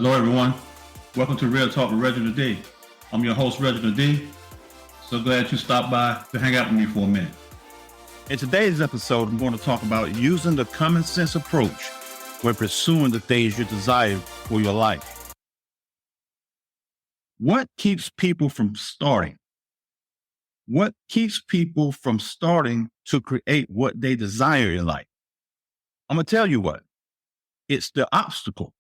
Hello, everyone. Welcome to Real Talk with Reginald D. I'm your host, Reginald D. So glad you stopped by to hang out with me for a minute. In today's episode, I'm going to talk about using the common sense approach when pursuing the things you desire for your life. What keeps people from starting? What keeps people from starting to create what they desire in life? I'm going to tell you what. It's the obstacle.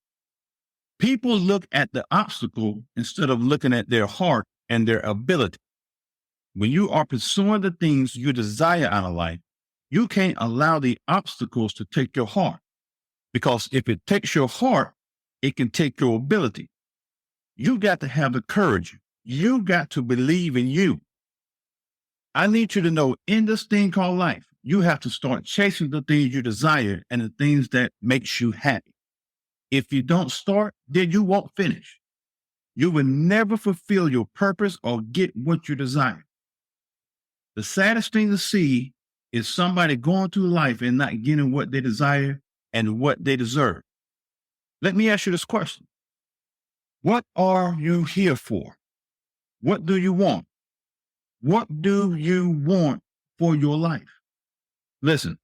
People look at the obstacle instead of looking at their heart and their ability. When you are pursuing the things you desire out of life, you can't allow the obstacles to take your heart. Because if it takes your heart, it can take your ability. You got to have the courage. You got to believe in you. I need you to know in this thing called life, you have to start chasing the things you desire and the things that makes you happy. If you don't start, then you won't finish. You will never fulfill your purpose or get what you desire. The saddest thing to see is somebody going through life and not getting what they desire and what they deserve. Let me ask you this question. What are you here for? What do you want? What do you want for your life? Listen,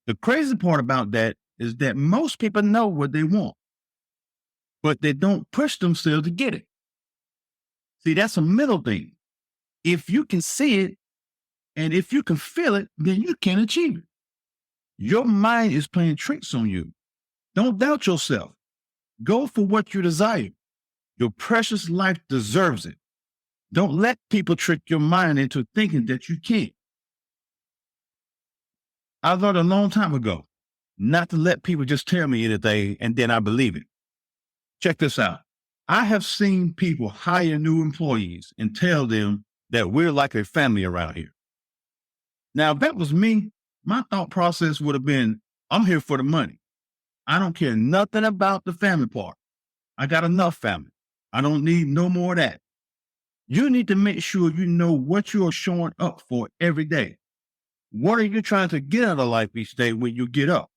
the crazy part about that is that most people know what they want, but they don't push themselves to get it. See, that's a middle thing. If you can see it and if you can feel it, then you can achieve it. Your mind is playing tricks on you. Don't doubt yourself. Go for what you desire. Your precious life deserves it. Don't let people trick your mind into thinking that you can't. I learned a long time ago not to let people just tell me anything and then I believe it. Check this out. I have seen people hire new employees and tell them that we're like a family around here. Now, if that was me, my thought process would have been, I'm here for the money. I don't care nothing about the family part. I got enough family. I don't need no more of that. You need to make sure you know what you are showing up for every day. What are you trying to get out of life each day when you get up?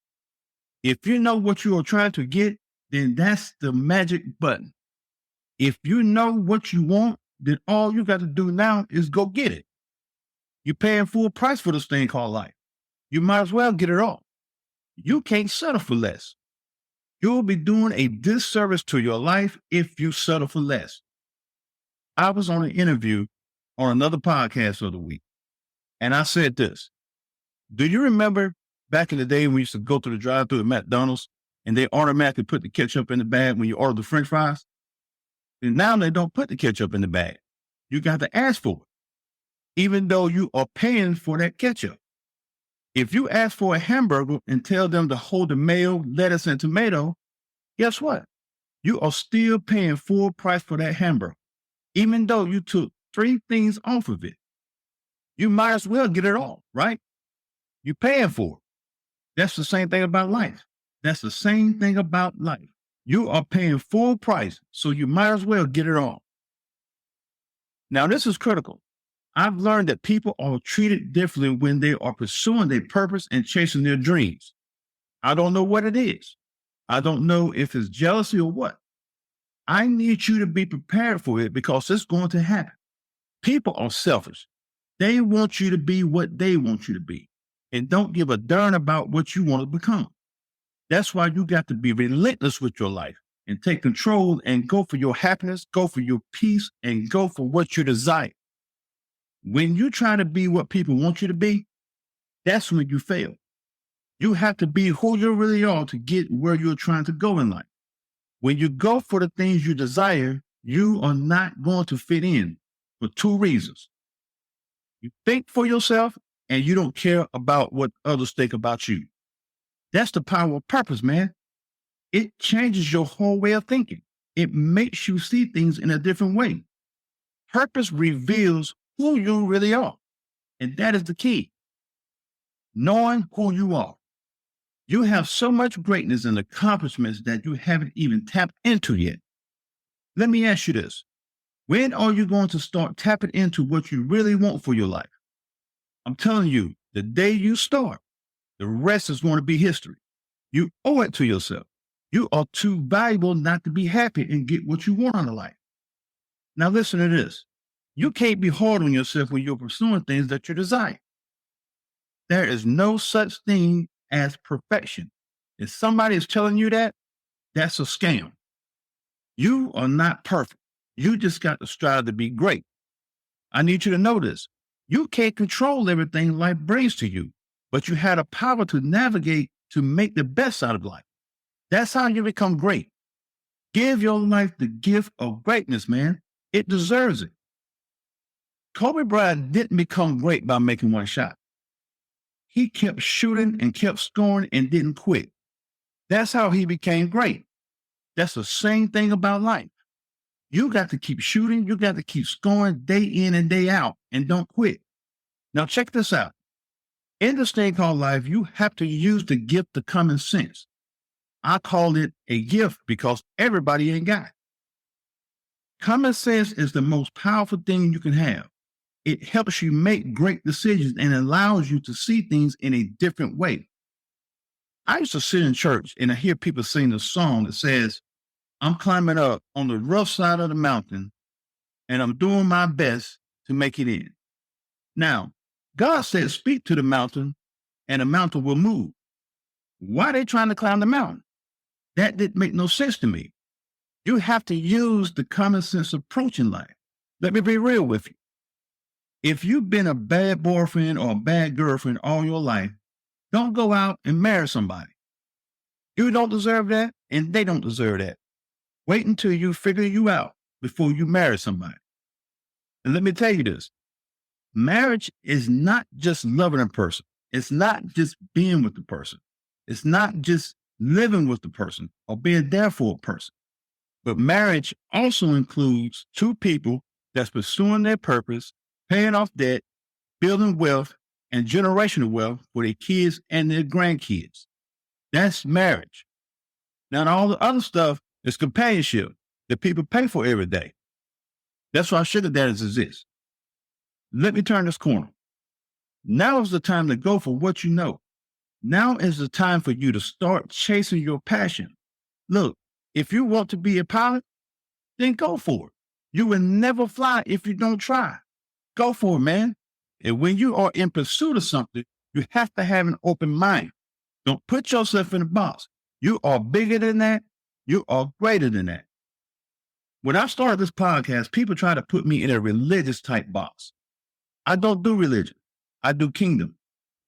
If you know what you are trying to get, then that's the magic button. If you know what you want, then all you got to do now is go get it. You're paying full price for this thing called life. You might as well get it all. You can't settle for less. You'll be doing a disservice to your life if you settle for less. I was on an interview on another podcast of the week, and I said this. Do you remember back in the day when we used to go to the drive-thru at McDonald's and they automatically put the ketchup in the bag when you order the French fries? And now they don't put the ketchup in the bag. You got to ask for it, even though you are paying for that ketchup. If you ask for a hamburger and tell them to hold the mayo, lettuce, and tomato, guess what? You are still paying full price for that hamburger, even though you took 3 things off of it. You might as well get it all, right? You're paying for it. That's the same thing about life. That's the same thing about life. You are paying full price, so you might as well get it all. Now, this is critical. I've learned that people are treated differently when they are pursuing their purpose and chasing their dreams. I don't know what it is. I don't know if it's jealousy or what. I need you to be prepared for it because it's going to happen. People are selfish. They want you to be what they want you to be and don't give a darn about what you want to become. That's why you got to be relentless with your life and take control and go for your happiness, go for your peace, and go for what you desire. When you try to be what people want you to be, that's when you fail. You have to be who you really are to get where you're trying to go in life. When you go for the things you desire, you are not going to fit in for 2 reasons. You think for yourself and you don't care about what others think about you. That's the power of purpose, man. It changes your whole way of thinking. It makes you see things in a different way. Purpose reveals who you really are. And that is the key. Knowing who you are. You have so much greatness and accomplishments that you haven't even tapped into yet. Let me ask you this. When are you going to start tapping into what you really want for your life? I'm telling you, the day you start, the rest is going to be history. You owe it to yourself. You are too valuable not to be happy and get what you want out of life. Now listen to this. You can't be hard on yourself when you're pursuing things that you desire. There is no such thing as perfection. If somebody is telling you that, that's a scam. You are not perfect. You just got to strive to be great. I need you to know this. You can't control everything life brings to you, but you have the power to navigate to make the best out of life. That's how you become great. Give your life the gift of greatness, man. It deserves it. Kobe Bryant didn't become great by making one shot. He kept shooting and kept scoring and didn't quit. That's how he became great. That's the same thing about life. You got to keep shooting. You got to keep scoring day in and day out and don't quit. Now check this out. In this thing called life, you have to use the gift of common sense. I call it a gift because everybody ain't got it. Common sense is the most powerful thing you can have. It helps you make great decisions and allows you to see things in a different way. I used to sit in church and I hear people sing a song that says, I'm climbing up on the rough side of the mountain and I'm doing my best to make it in. Now, God said, speak to the mountain and the mountain will move. Why are they trying to climb the mountain? That didn't make no sense to me. You have to use the common sense approach in life. Let me be real with you. If you've been a bad boyfriend or a bad girlfriend all your life, don't go out and marry somebody. You don't deserve that, and they don't deserve that. Wait until you figure you out before you marry somebody. And let me tell you this. Marriage is not just loving a person. It's not just being with the person. It's not just living with the person or being there for a person. But marriage also includes two people that's pursuing their purpose, paying off debt, building wealth, and generational wealth for their kids and their grandkids. That's marriage. Now, all the other stuff is companionship that people pay for every day. That's why sugar daddies exist. Let me turn this corner. Now is the time to go for what you know. Now is the time for you to start chasing your passion. Look, if you want to be a pilot, then go for it. You will never fly if you don't try. Go for it, man. And when you are in pursuit of something, you have to have an open mind. Don't put yourself in a box. You are bigger than that. You are greater than that. When I started this podcast, people try to put me in a religious type box. I don't do religion. I do kingdom.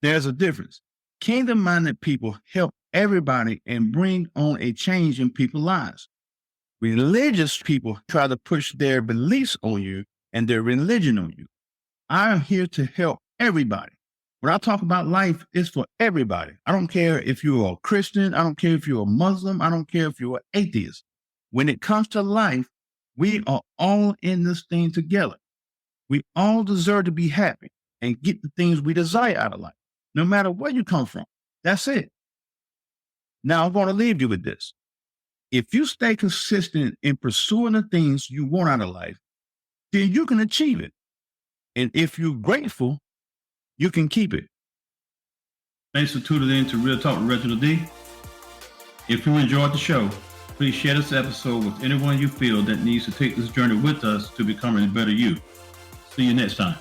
There's a difference. Kingdom-minded people help everybody and bring on a change in people's lives. Religious people try to push their beliefs on you and their religion on you. I am here to help everybody. When I talk about life, it's for everybody. I don't care if you're a Christian. I don't care if you're a Muslim. I don't care if you're an atheist. When it comes to life, we are all in this thing together. We all deserve to be happy and get the things we desire out of life, no matter where you come from. That's it. Now, I'm going to leave you with this. If you stay consistent in pursuing the things you want out of life, then you can achieve it. And if you're grateful, you can keep it. Thanks for tuning in to Real Talk with Reginald D. If you enjoyed the show, please share this episode with anyone you feel that needs to take this journey with us to becoming a better you. See you next time.